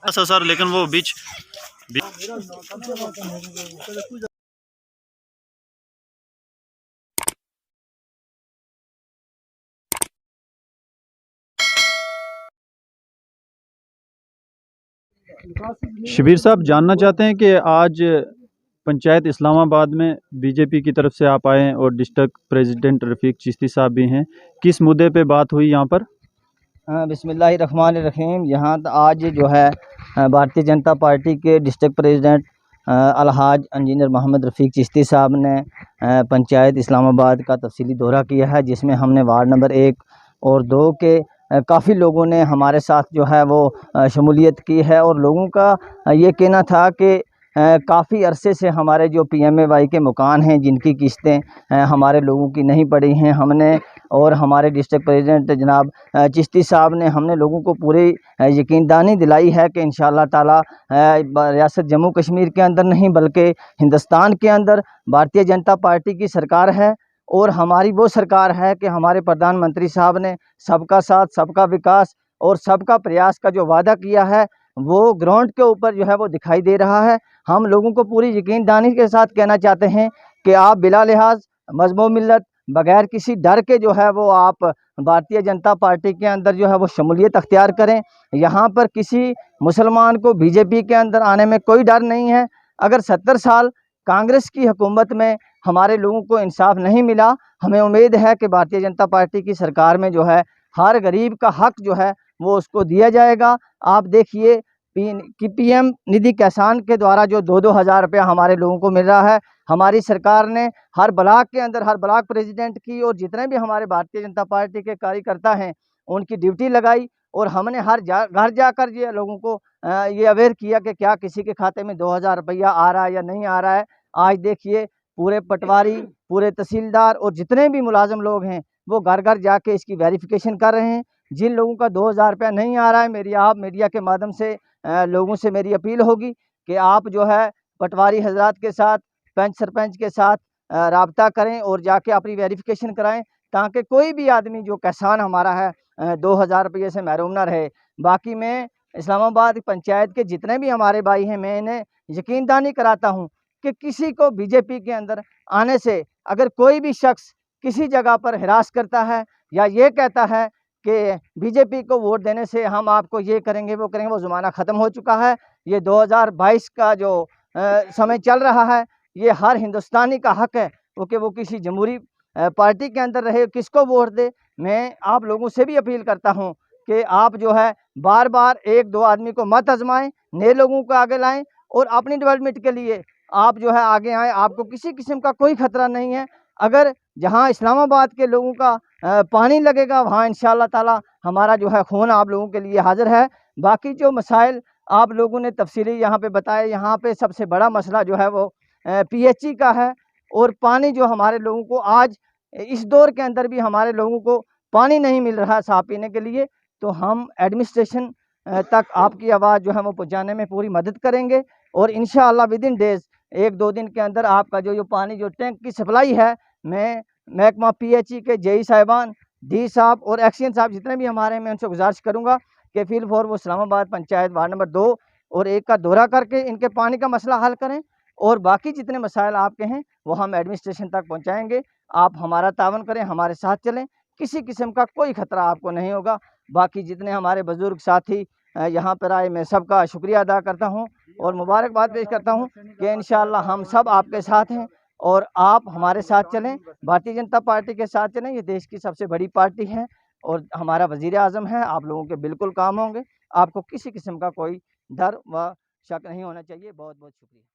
अच्छा सर, लेकिन वो बीच शबीर साहब जानना चाहते हैं कि आज पंचायत इस्लामाबाद में बीजेपी की तरफ से आप आए हैं और डिस्ट्रिक्ट प्रेसिडेंट रफ़ीक चिश्ती साहब भी हैं। किस मुद्दे पे बात हुई यहाँ पर? बिस्मिल्लाहिर्रहमानिर्रहीम। यहाँ आज जो है भारतीय जनता पार्टी के district president Alhaj engineer Mohammad रफ़ीक चिश्ती साहब ने पंचायत इस्लामाबाद का तफसीली दौरा किया है, जिसमें हमने वार्ड नंबर 1 और 2 के काफ़ी लोगों ने हमारे साथ जो है वो शमूलियत की है। और लोगों का ये कहना था कि काफ़ी अरसे से हमारे जो PMAY के मकान हैं, जिनकी किस्तें हमारे लोगों की नहीं पड़ी हैं, हमने और हमारे डिस्ट्रिक्ट प्रेसिडेंट जनाब चिश्ती साहब ने हमने लोगों को पूरी यकीनदानी दिलाई है कि इंशाअल्लाह ताला रियासत जम्मू कश्मीर के अंदर नहीं बल्कि हिंदुस्तान के अंदर भारतीय जनता पार्टी की सरकार है। और हमारी वो सरकार है कि हमारे प्रधानमंत्री साहब ने सबका साथ, सबका विकास और सबका प्रयास का जो वादा किया है वो ग्राउंड के ऊपर जो है वो दिखाई दे रहा है। हम लोगों को पूरी यकीनदानी के साथ कहना चाहते हैं कि आप बिला लिहाज मज़हब मिल्लत बग़ैर किसी डर के जो है वो आप भारतीय जनता पार्टी के अंदर जो है वो शमूलियत अख्तियार करें। यहाँ पर किसी मुसलमान को BJP के अंदर आने में कोई डर नहीं है। अगर 70 साल कांग्रेस की हुकूमत में हमारे लोगों को इंसाफ नहीं मिला, हमें उम्मीद है कि भारतीय जनता पार्टी की सरकार में जो है हर गरीब का हक जो है वो उसको दिया जाएगा। आप देखिए कि PM निधि किसान के द्वारा जो 2-2 हज़ार रुपया हमारे लोगों को मिल रहा है, हमारी सरकार ने हर ब्लॉक के अंदर हर ब्लॉक प्रेसिडेंट की और जितने भी हमारे भारतीय जनता पार्टी के कार्यकर्ता हैं उनकी ड्यूटी लगाई। और हमने हर घर जाकर ये लोगों को ये अवेयर किया कि क्या किसी के खाते में 2,000 रुपया आ रहा है या नहीं आ रहा है। आज देखिए पूरे पटवारी, पूरे तहसीलदार और जितने भी मुलाजिम लोग हैं वो घर घर जाके इसकी वेरिफिकेशन कर रहे हैं। जिन लोगों का 2,000 रुपया नहीं आ रहा है, मेरी आप मीडिया के माध्यम से लोगों से मेरी अपील होगी कि आप जो है पटवारी हजरात के साथ, पंच सरपंच के साथ राब्ता करें और जाके अपनी वेरिफिकेशन कराएं, ताकि कोई भी आदमी जो किसान हमारा है 2,000 रुपये से महरूम ना रहे। बाकी मैं इस्लामाबाद पंचायत के जितने भी हमारे भाई हैं, मैं इन्हें यकीनदानी कराता हूँ कि किसी को BJP के अंदर आने से अगर कोई भी शख्स किसी जगह पर हिरास करता है या ये कहता है कि BJP को वोट देने से हम आपको ये करेंगे वो करेंगे, वो ज़माना ख़त्म हो चुका है। ये 2022 का जो समय चल रहा है, ये हर हिंदुस्तानी का हक है कि वो किसी जमहूरी पार्टी के अंदर रहे, किसको वोट दे। मैं आप लोगों से भी अपील करता हूँ कि आप जो है बार बार 1-2 आदमी को मत आजमाएं, नए लोगों को आगे लाएं और अपनी डेवलपमेंट के लिए आप जो है आगे आएँ। आपको किसी किस्म का कोई ख़तरा नहीं है। अगर जहाँ इस्लामाबाद के लोगों का पानी लगेगा वहाँ इंशाअल्लाह ताला हमारा जो है खून आप लोगों के लिए हाज़िर है। बाकी जो मसाइल आप लोगों ने तफसीली यहाँ पे बताए, यहाँ पे सबसे बड़ा मसला जो है वो PHE का है। और पानी जो हमारे लोगों को आज इस दौर के अंदर भी हमारे लोगों को पानी नहीं मिल रहा साफ़ पीने के लिए, तो हम एडमिनिस्ट्रेशन तक आपकी आवाज़ जो है वो पहुँचाने में पूरी मदद करेंगे। और इंशाअल्लाह विदिन डेज़ 1-2 दिन के अंदर आपका जो पानी जो टैंक की सप्लाई है, मैं महकमा PHE के JE साहिबान, D साहब और एक्शन साहब जितने भी हमारे हैं, मैं उनसे गुजारिश करूँगा कि फील फॉर वो इस्लामाबाद पंचायत वार्ड नंबर 2 और 1 का दौरा करके इनके पानी का मसला हल करें। और बाकी जितने मसाइल आपके हैं वो हम एडमिनिस्ट्रेशन तक पहुँचाएँगे। आप हमारा तावन करें, हमारे साथ चलें, किसी किस्म का कोई ख़तरा आपको नहीं होगा। बाकी जितने हमारे बुज़ुर्ग साथी यहाँ पर आए, मैं सबका शुक्रिया अदा करता हूँ और मुबारकबाद पेश करता हूँ कि इंशाअल्लाह हम सब आपके साथ हैं और आप हमारे साथ चलें, भारतीय जनता पार्टी के साथ चलें। ये देश की सबसे बड़ी पार्टी है और हमारा वज़ीर आज़म है, आप लोगों के बिल्कुल काम होंगे। आपको किसी किस्म का कोई डर व शक नहीं होना चाहिए। बहुत बहुत शुक्रिया।